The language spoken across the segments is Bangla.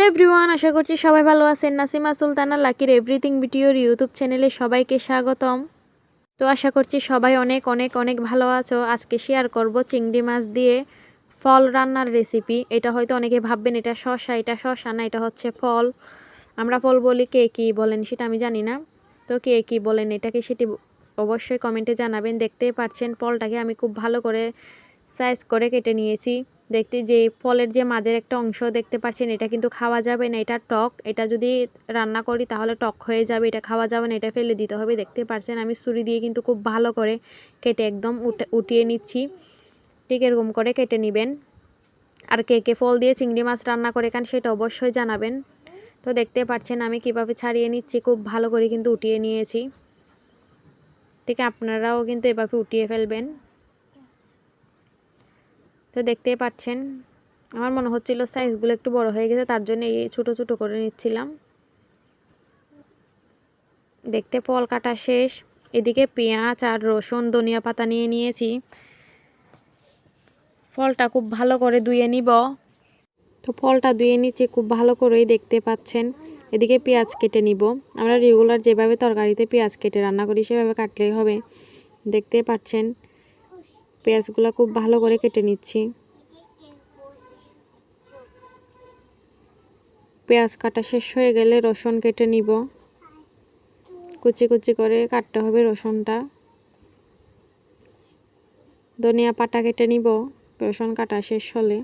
হ্যালো এভরিওয়ান, আশা করছি সবাই ভালো আছেন। নাসিমা সুলতানা লাকির এভরিথিং ভিডিওর ইউটিউব চ্যানেলে সবাইকে স্বাগতম। তো আশা করছি সবাই অনেক অনেক অনেক ভালো আছো। আজকে শেয়ার করব চিংড়ি মাছ দিয়ে ফল রান্নার রেসিপি। এটা হয়তো অনেকে ভাববেন এটা শসা না, এটা হচ্ছে ফল। আমরা ফল বলি, কে কী বলেন সেটা আমি জানি না। তো কে কী বলেন এটাকে সেটি অবশ্যই কমেন্টে জানাবেন। দেখতেই পাচ্ছেন ফলটাকে আমি খুব ভালো করে সাইজ করে কেটে নিয়েছি। দেখতে যে ফলের যে মাঝের একটা অংশ দেখতে পাচ্ছেন, এটা কিন্তু খাওয়া যাবে না, এটা টক। এটা যদি রান্না করি তাহলে টক হয়ে যাবে, এটা খাওয়া যাবে না, এটা ফেলে দিতে হবে। দেখতে পাচ্ছেন আমি ছুরি দিয়ে কিন্তু খুব ভালো করে কেটে একদম উঠিয়ে নিচ্ছি। ঠিক এরকম করে কেটে নেবেন। আর কে কে ফল দিয়ে চিংড়ি মাছ রান্না করে খান সেটা অবশ্যই জানাবেন। তো দেখতে পাচ্ছেন আমি কিভাবে ছাড়িয়ে নিচ্ছি, খুব ভালো করে কিন্তু উঠিয়ে নিয়েছি। ঠিক আপনারাও কিন্তু এভাবে উঠিয়ে ফেলবেন। তো দেখতেই পাচ্ছেন আমার মনে হচ্ছিল সাইজগুলো একটু বড় হয়ে গেছে, তার জন্য এই ছোটো ছোটো করে নিচ্ছিলাম। দেখতে ফল কাটা শেষ। এদিকে পেঁয়াজ আর রসুন ধনিয়া পাতা নিয়ে নিয়েছি। ফলটা খুব ভালো করে ধুয়ে নিব। তো ফলটা ধুয়ে নিচ্ছি খুব ভালো করেই, দেখতে পাচ্ছেন। এদিকে পেঁয়াজ কেটে নিব। আমরা রেগুলার যেভাবে তরকারিতে পেঁয়াজ কেটে রান্না করি সেভাবে কাটলেই হবে। দেখতে পাচ্ছেন পেঁয়াজগুলো খুব ভালো করে কেটে নিচ্ছি। পেঁয়াজ কাটা শেষ হয়ে গেলে রসুন কেটে নিব। কুচি কুচি করে কাটতে হবে রসুনটা। ধনিয়া পাতা কেটে নিব রসুন কাটা শেষ হলে।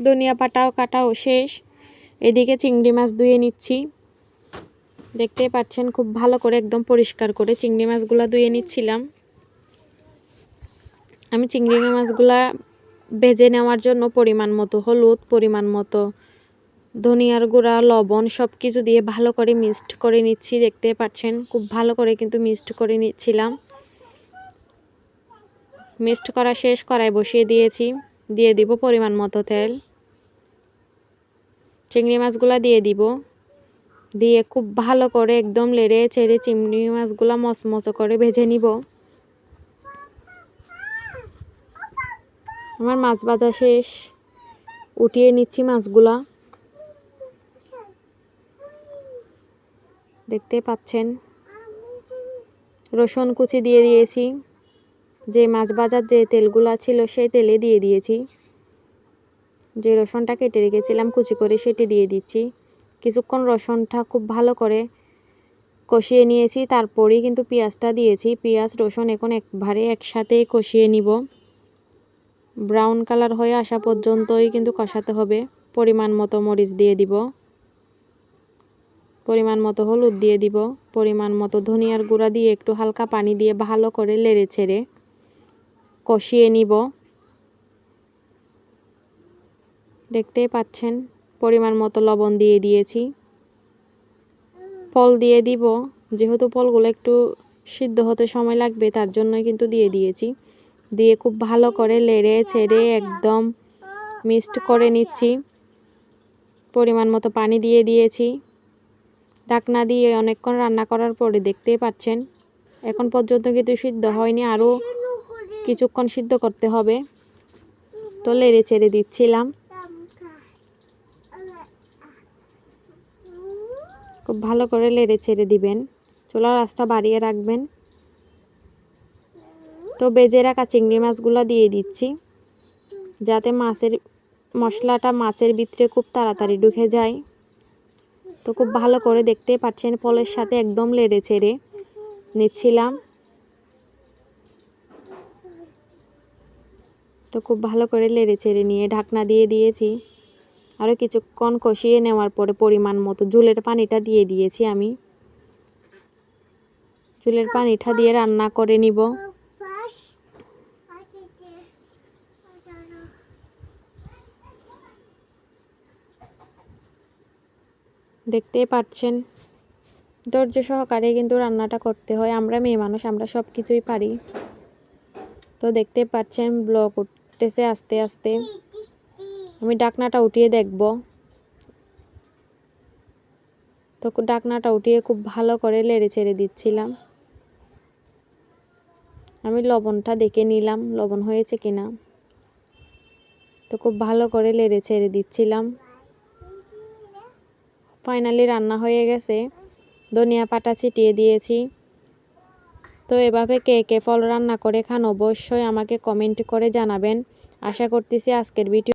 ধনিয়া পাতাও কাটাও শেষ। এদিকে চিংড়ি মাছ ধুয়ে নিচ্ছি। দেখতেই পাচ্ছেন খুব ভালো করে একদম পরিষ্কার করে চিংড়ি মাছগুলো ধুয়ে নিচ্ছিলাম। আমি চিংড়ি মাছগুলা ভেজে নেওয়ার জন্য পরিমাণ মতো হলুদ, পরিমাণ মতো ধনিয়ার গুঁড়া, লবণ সব কিছু দিয়ে ভালো করে মিক্সড করে নিচ্ছি। দেখতে পাচ্ছেন খুব ভালো করে কিন্তু মিক্সড করে নিচ্ছিলাম। মিক্সড করা শেষ, কড়াই বসিয়ে দিয়েছি। দিয়ে দিব পরিমাণ মতো তেল। চিংড়ি মাছগুলা দিয়ে দিব। দিয়ে খুব ভালো করে একদম লেড়ে ছেড়ে চিংড়ি মাছগুলা মচমচো করে ভেজে নিব। আমার মাছ ভাজা শেষ, উঠিয়ে নিচ্ছি মাছগুলা। দেখতে পাচ্ছেন রসুন কুচি দিয়ে দিয়েছি। যে মাছ ভাজার যে তেলগুলা ছিল সেই তেলে দিয়ে দিয়েছি। যে রসুনটা কেটে রেখেছিলাম কুচি করে সেটি দিয়ে দিচ্ছি। কিছুক্ষণ রসুনটা খুব ভালো করে কষিয়ে নিয়েছি, তারপরেই কিন্তু পেঁয়াজটা দিয়েছি। পেঁয়াজ রসুন এখন একবারে একসাথেই কষিয়ে নিব। ব্রাউন কালার হয়ে আসা পর্যন্তই কিন্তু কষাতে হবে। পরিমাণ মতো মরিচ দিয়ে দিব, পরিমাণ মতো হলুদ দিয়ে দিব, পরিমাণ মতো ধনিয়ার গুঁড়া দিয়ে একটু হালকা পানি দিয়ে ভালো করে নেড়ে ছেড়ে কষিয়ে নিব। দেখতেই পাচ্ছেন পরিমাণ মতো লবণ দিয়ে দিয়েছি। ফল দিয়ে দিব, যেহেতু ফলগুলো একটু সিদ্ধ হতে সময় লাগবে তার জন্যই কিন্তু দিয়ে দিয়েছি। দিয়ে খুব ভালো করে নেড়ে ছেড়ে একদম মিক্সড করে নিচ্ছি। পরিমাণ মতো পানি দিয়ে দিয়েছি। ঢাকনা দিয়ে অনেকক্ষণ রান্না করার পরে দেখতেই পাচ্ছেন এখন পর্যন্ত কিন্তু সিদ্ধ হয়নি, আরও কিছুক্ষণ সিদ্ধ করতে হবে। তো নেড়ে ছেড়ে দিচ্ছিলাম। খুব ভালো করে নেড়ে ছেড়ে দিবেন। চুলার আঁচটা বাড়িয়ে রাখবেন। তো ভেজে রাখা চিংড়ি মাছগুলো দিয়ে দিচ্ছি, যাতে মাছের মশলাটা মাছের ভিতরে খুব তাড়াতাড়ি ঢুকে যায়। তো খুব ভালো করে দেখতেই পাচ্ছেন ফলের সাথে একদম নেড়ে ছেড়ে নিচ্ছিলাম। তো খুব ভালো করে নেড়ে ছেড়ে নিয়ে ঢাকনা দিয়ে দিয়েছি। আরও কিছুক্ষণ কষিয়ে নেওয়ার পরে পরিমাণ মতো ঝোলের পানিটা দিয়ে দিয়েছি। আমি ঝোলের পানিটা দিয়ে রান্না করে নিব। দেখতেই পাচ্ছেন ধৈর্য সহকারে কিন্তু রান্নাটা করতে হয়। আমরা মেয়ে মানুষ, আমরা সব কিছুই পারি। তো দেখতে পাচ্ছেন ব্লক উঠতেছে আস্তে আস্তে। আমি ঢাকনাটা উঠিয়ে দেখব। তো ঢাকনাটা উঠিয়ে খুব ভালো করে নেড়ে ছেড়ে দিচ্ছিলাম। আমি লবণটা দেখে নিলাম লবণ হয়েছে কিনা। তো খুব ভালো করে নেড়ে ছেড়ে দিচ্ছিলাম। ফাইনালি রান্না হয়ে গেছে। ধনিয়া পাতা ছিটিয়ে দিয়েছি। তো এভাবে কে কে ফল রান্না করে খান অবশ্যই আমাকে কমেন্ট করে জানাবেন। আশা করতেছি আজকের ভিডিও